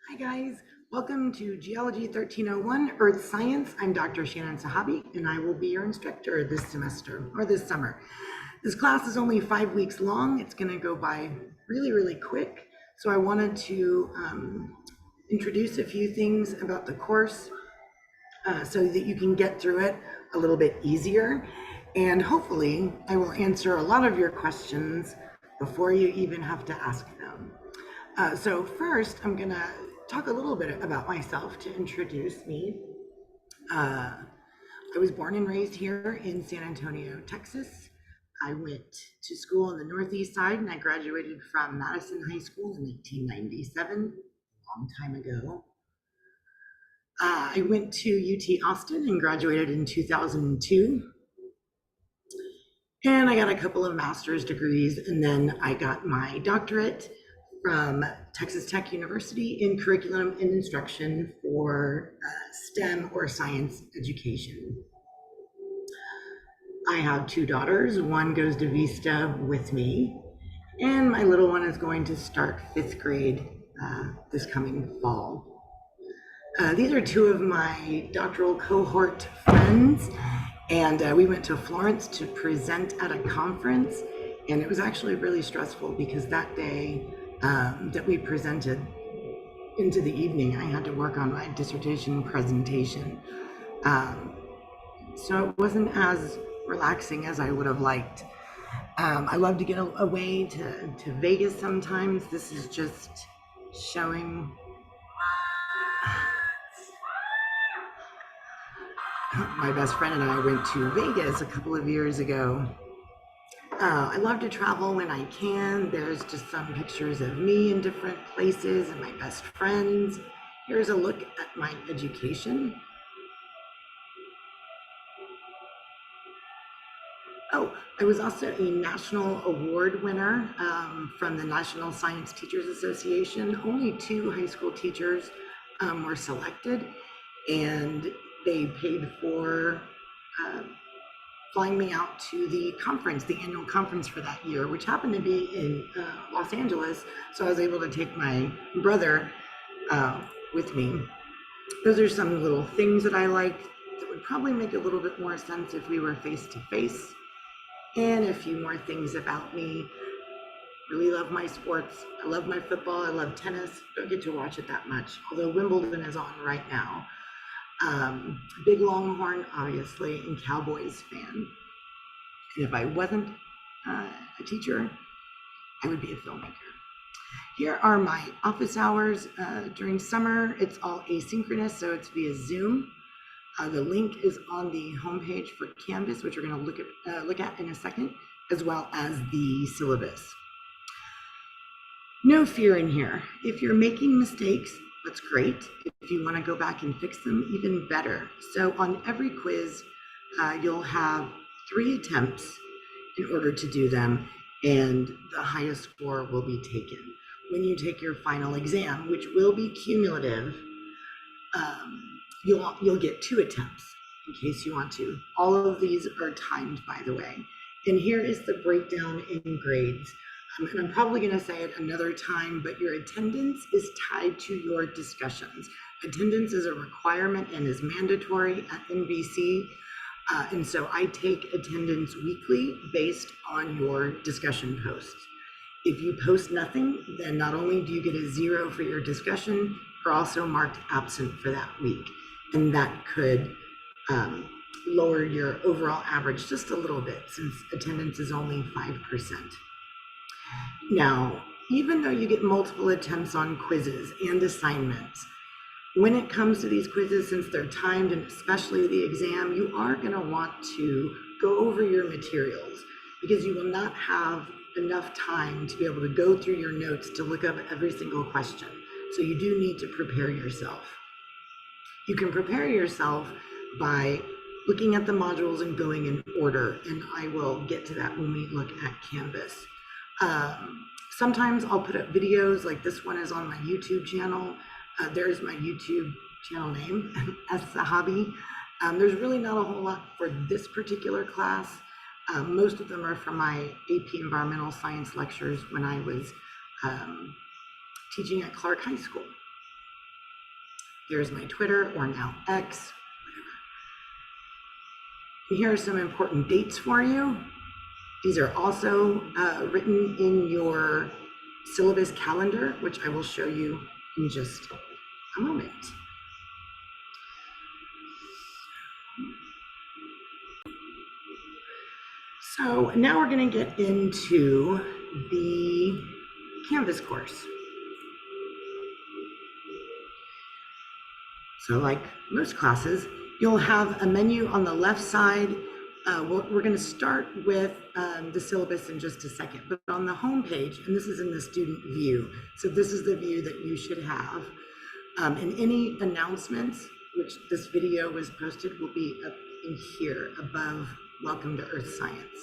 Hi guys, welcome to Geology 1301 Earth Science. I'm Dr. Shannon Sahabi and I will be your instructor this semester or this summer. This class is only 5 weeks long. It's going to go by really quick. So I wanted to introduce a few things about the course so that you can get through it a little bit easier. And hopefully I will answer a lot of your questions before you even have to ask them. So first, I'm going to talk a little bit about myself to introduce me. I was born and raised here in San Antonio, Texas. I went to school on the Northeast side and I graduated from Madison High School in 1997, a long time ago. I went to UT Austin and graduated in 2002. And I got a couple of master's degrees, and then I got my doctorate from Texas Tech University in curriculum and instruction for STEM or science education. I have two daughters. One goes to Vista with me, and my little one is going to start 5th grade this coming fall. These are two of my doctoral cohort friends, and we went to Florence to present at a conference, and it was actually really stressful because that day that we presented into the evening, I had to work on my dissertation presentation. So it wasn't as relaxing as I would have liked. I love to get away to Vegas sometimes. This is just showing my best friend and I went to Vegas a couple of years ago. I love to travel when I can. There's just some pictures of me in different places and my best friends. Here's a look at my education. Oh, I was also a national award winner from the National Science Teachers Association. Only 2 high school teachers were selected, and they paid for flying me out to the conference, the annual conference for that year, which happened to be in Los Angeles. So I was able to take my brother with me. Those are some little things that I like that would probably make a little bit more sense if we were face to face. And a few more things about me. Really love my sports. I love my football. I love tennis. Don't get to watch it that much, although Wimbledon is on right now. Big Longhorn, obviously, and Cowboys fan. And if I wasn't a teacher, I would be a filmmaker. Here are my office hours during summer. It's all asynchronous, so it's via Zoom. The link is on the homepage for Canvas, which we're going to look at in a second, as well as the syllabus. No fear in here. If you're making mistakes, that's great. If you want to go back and fix them, even better. So on every quiz, you'll have 3 attempts in order to do them, and the highest score will be taken. When you take your final exam, which will be cumulative, you'll get 2 attempts in case you want to. All of these are timed, by the way. And here is the breakdown in grades. And I'm probably going to say it another time, but your attendance is tied to your discussions. Attendance is a requirement and is mandatory at NVC. And so I take attendance weekly based on your discussion posts. If you post nothing, then not only do you get a 0 for your discussion, you're also marked absent for that week. And that could lower your overall average just a little bit, since attendance is only 5%. Now, even though you get multiple attempts on quizzes and assignments, when it comes to these quizzes, since they're timed, and especially the exam, you are going to want to go over your materials, because you will not have enough time to be able to go through your notes to look up every single question. So you do need to prepare yourself. You can prepare yourself by looking at the modules and going in order, and I will get to that when we look at Canvas. Sometimes I'll put up videos, like this one is on my YouTube channel. There's my YouTube channel name, as Sahabi. There's really not a whole lot for this particular class. Most of them are from my AP Environmental Science lectures when I was teaching at Clark High School. There's my Twitter, or now X, whatever. Here are some important dates for you. These are also written in your syllabus calendar, which I will show you in just a moment. So now we're going to get into the Canvas course. So like most classes, you'll have a menu on the left side. We're going to start with the syllabus in just a second, but on the home page, and this is in the student view, so this is the view that you should have. And any announcements, which this video was posted, will be up in here above Welcome to Earth Science.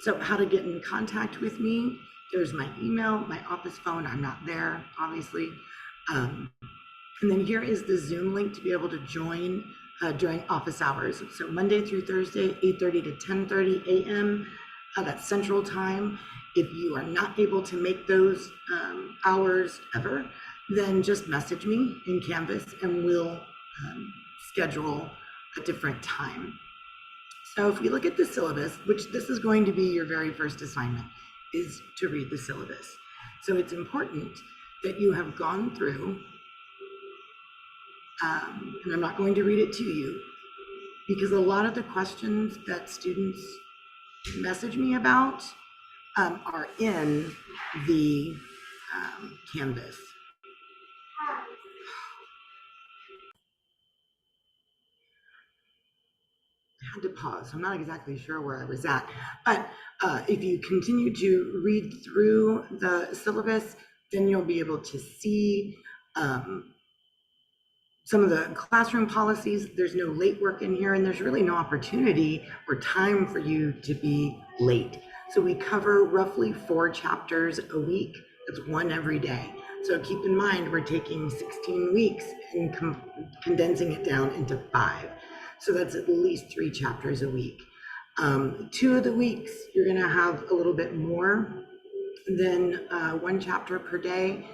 So how to get in contact with me, there's my email, my office phone. I'm not there, obviously. And then here is the Zoom link to be able to join during office hours. So Monday through Thursday, 8:30 to 10:30 a.m. That's Central Time. If you are not able to make those hours ever, then just message me in Canvas and we'll schedule a different time. So if we look at the syllabus, which this is going to be your very first assignment, is to read the syllabus. So it's important that you have gone through, and I'm not going to read it to you, because a lot of the questions that students message me about are in the Canvas. I had to pause. I'm not exactly sure where I was at, but if you continue to read through the syllabus, then you'll be able to see some of the classroom policies. There's no late work in here, and there's really no opportunity or time for you to be late. So we cover roughly 4 chapters a week. That's 1 every day. So keep in mind, we're taking 16 weeks and condensing it down into 5. So that's at least 3 chapters a week. 2 of the weeks, you're gonna have a little bit more than 1 chapter per day.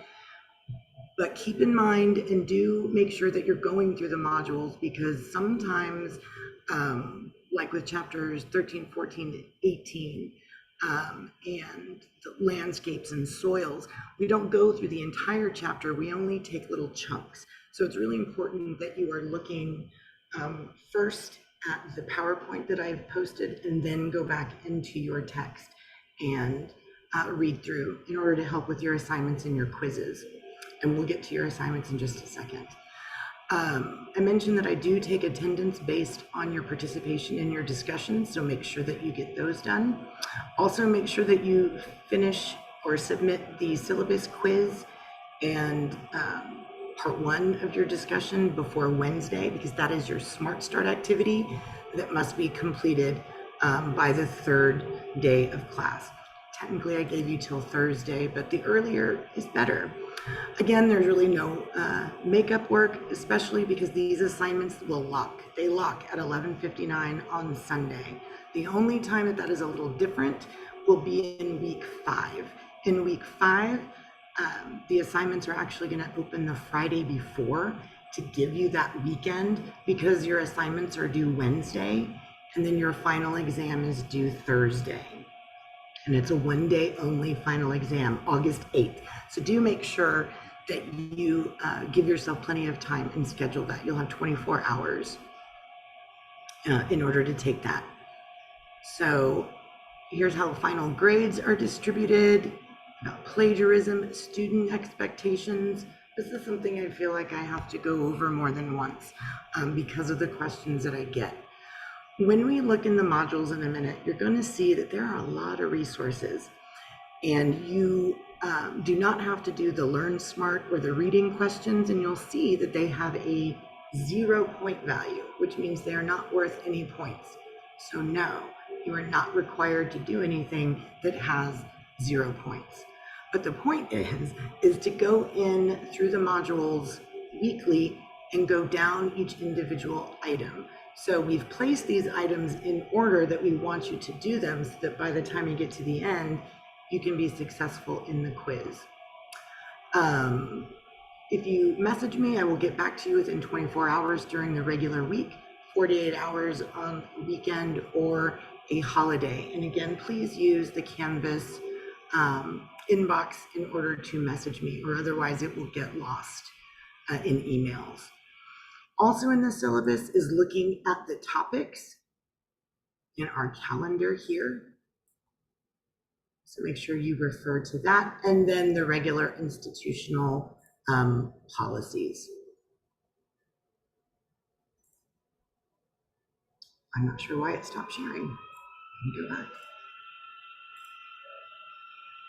But keep in mind and do make sure that you're going through the modules, because sometimes, like with chapters 13, 14, 18, and the landscapes and soils, we don't go through the entire chapter. We only take little chunks. So it's really important that you are looking first at the PowerPoint that I've posted, and then go back into your text and read through in order to help with your assignments and your quizzes. And we'll get to your assignments in just a second. I mentioned that I do take attendance based on your participation in your discussions, so make sure that you get those done. Also, make sure that you finish or submit the syllabus quiz and part 1 of your discussion before Wednesday, because that is your Smart Start activity that must be completed by the 3rd day of class. Technically, I gave you till Thursday, but the earlier is better. Again, there's really no makeup work, especially because these assignments will lock. They lock at 11:59 on Sunday. The only time that is a little different will be in week 5. In week 5, the assignments are actually going to open the Friday before to give you that weekend, because your assignments are due Wednesday, and then your final exam is due Thursday. And it's a 1-day only final exam, August 8th. So do make sure that you give yourself plenty of time and schedule that. You'll have 24 hours in order to take that. So here's how final grades are distributed, about plagiarism, student expectations. This is something I feel like I have to go over more than once because of the questions that I get. When we look in the modules in a minute, you're going to see that there are a lot of resources, and you do not have to do the Learn Smart or the reading questions, and you'll see that they have a 0-point value, which means they are not worth any points. So no, you are not required to do anything that has 0 points. But the point is to go in through the modules weekly and go down each individual item. So we've placed these items in order that we want you to do them, so that by the time you get to the end, you can be successful in the quiz. If you message me, I will get back to you within 24 hours during the regular week, 48 hours on a weekend or a holiday. And again, please use the Canvas inbox in order to message me, or otherwise it will get lost in emails. Also in the syllabus is looking at the topics in our calendar here. So make sure you refer to that, and then the regular institutional policies. I'm not sure why it stopped sharing. Let me go back.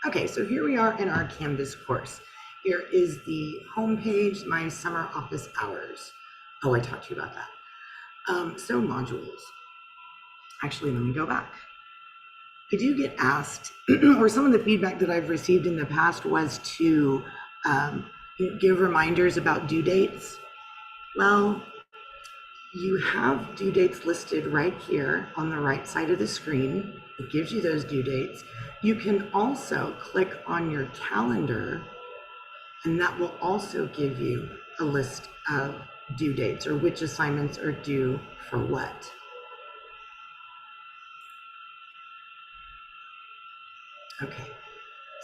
Okay, so here we are in our Canvas course. Here is the home page, my summer office hours. Oh, I talked to you about that. So modules. Actually, let me go back. I do get asked, or some of the feedback that I've received in the past was to give reminders about due dates. Well, you have due dates listed right here on the right side of the screen. It gives you those due dates. You can also click on your calendar, and that will also give you a list of due dates, or which assignments are due for what. Okay,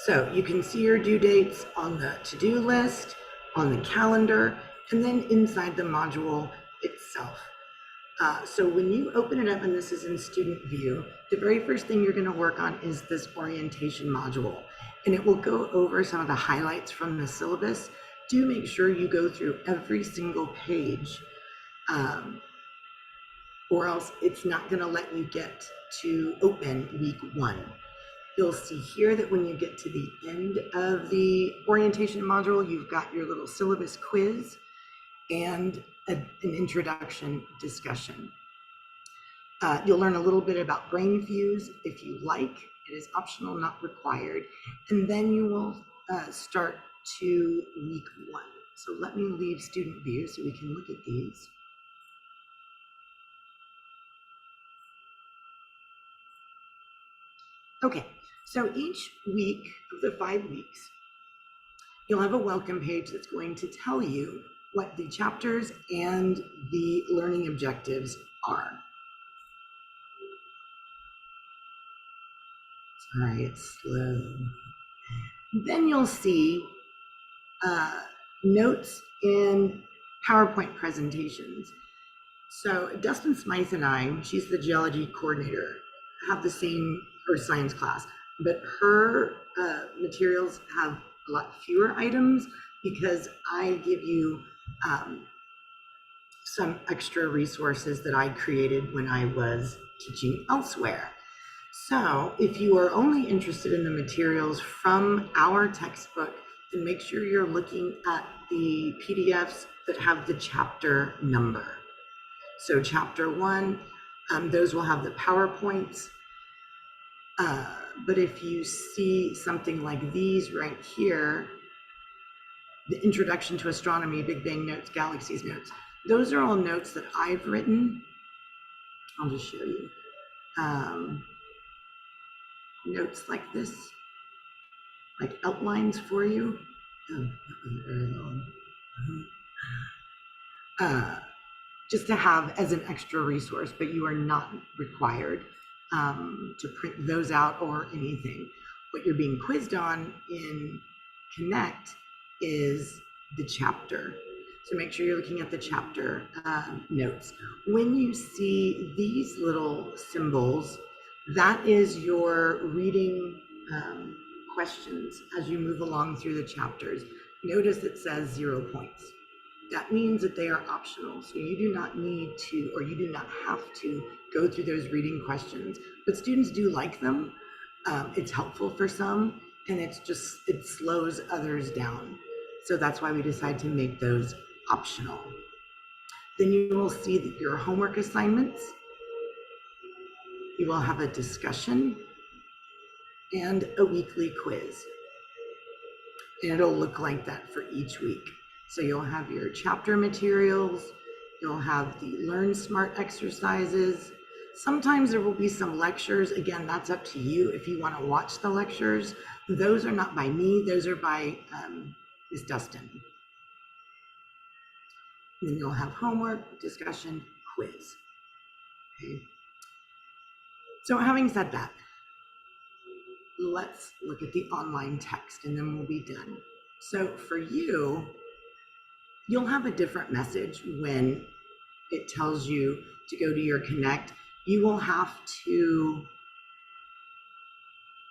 so you can see your due dates on the to-do list, on the calendar, and then inside the module itself. So when you open it up, and this is in student view, the very first thing you're going to work on is this orientation module, and it will go over some of the highlights from the syllabus. Do make sure you go through every single page, or else it's not going to let you get to open week 1. You'll see here that when you get to the end of the orientation module, you've got your little syllabus quiz and an introduction discussion. You'll learn a little bit about brain fuse if you like. It is optional, not required. And then you will start to week 1. So let me leave student view so we can look at these. Okay, so each week of the 5 weeks, you'll have a welcome page that's going to tell you what the chapters and the learning objectives are. Sorry, it's slow. Then you'll see notes in PowerPoint presentations. So Dustin Smythe and I, she's the geology coordinator, have the same, or science class, but her materials have a lot fewer items because I give you some extra resources that I created when I was teaching elsewhere. So if you are only interested in the materials from our textbook, then make sure you're looking at the PDFs that have the chapter number. So chapter 1, those will have the PowerPoints. But if you see something like these right here, the Introduction to Astronomy, Big Bang Notes, Galaxies Notes, those are all notes that I've written. I'll just show you. Notes like this, like outlines for you. Oh, that was very long. Just to have as an extra resource, but you are not required to print those out or anything. What you're being quizzed on in Connect is the chapter. So make sure you're looking at the chapter notes. When you see these little symbols, that is your reading questions as you move along through the chapters. Notice it says 0 points. That means that they are optional. So you do not need to, or you do not have to go through those reading questions, but students do like them. It's helpful for some, and it slows others down. So that's why we decided to make those optional. Then you will see that your homework assignments, you will have a discussion and a weekly quiz. And it'll look like that for each week. So you'll have your chapter materials, you'll have the Learn Smart exercises. Sometimes there will be some lectures. Again, that's up to you if you want to watch the lectures. Those are not by me, those are by Ms. Dustin. Then you'll have homework, discussion, quiz. Okay. So having said that, let's look at the online text and then we'll be done. So for you, you'll have a different message when it tells you to go to your Connect. You will have to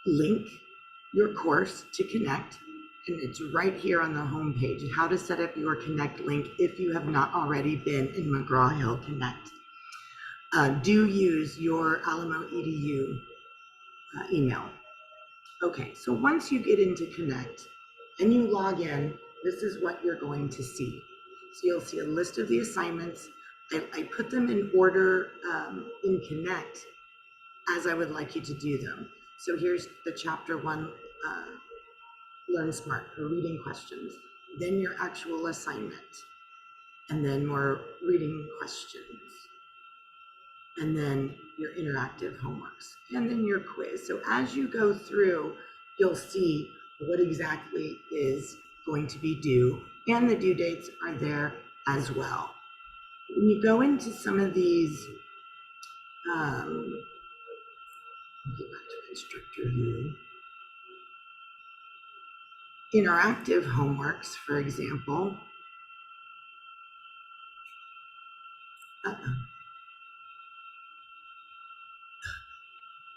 link your course to Connect, and it's right here on the home page, how to set up your Connect link if you have not already been in McGraw-Hill Connect. Do use your Alamo EDU email. Okay, so once you get into Connect and you log in, this is what you're going to see. So you'll see a list of the assignments. I put them in order in Connect as I would like you to do them. So here's the chapter 1, Learn Smart, or reading questions, then your actual assignment, and then more reading questions, and then your interactive homeworks, and then your quiz. So as you go through, you'll see what exactly is going to be due, and the due dates are there as well. When you go into some of these, get back to instructor view, interactive homeworks, for example.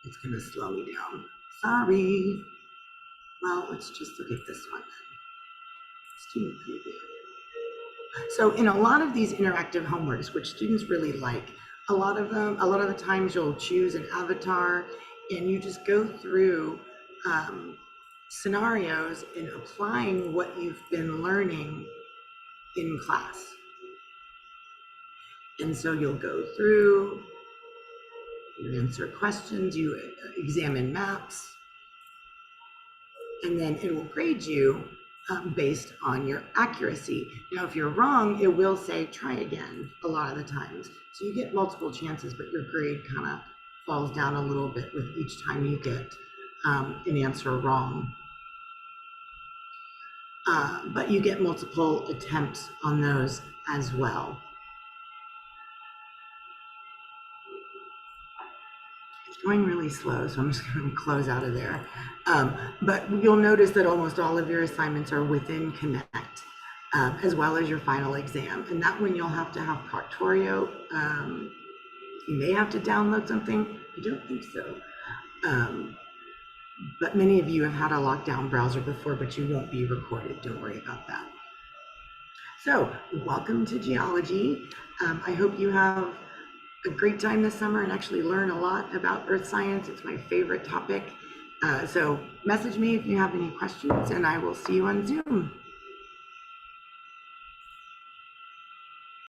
It's going to slow me down. Sorry. Well, let's just look at this one. Student preview. So in a lot of these interactive homeworks, which students really like, a lot of the times you'll choose an avatar and you just go through scenarios and applying what you've been learning in class. And so you'll go through, you answer questions, you examine maps, and then it will grade you based on your accuracy. Now, if you're wrong, it will say try again a lot of the times. So you get multiple chances, but your grade kind of falls down a little bit with each time you get an answer wrong. But you get multiple attempts on those as well. It's going really slow, so I'm just going to close out of there. But you'll notice that almost all of your assignments are within Connect, as well as your final exam. And that one you'll have to have Proctorio. You may have to download something. I don't think so. But many of you have had a lockdown browser before, but you won't be recorded. Don't worry about that. So welcome to geology. I hope you have a great time this summer and actually learn a lot about earth science. It's my favorite topic. So message me if you have any questions, and I will see you on Zoom.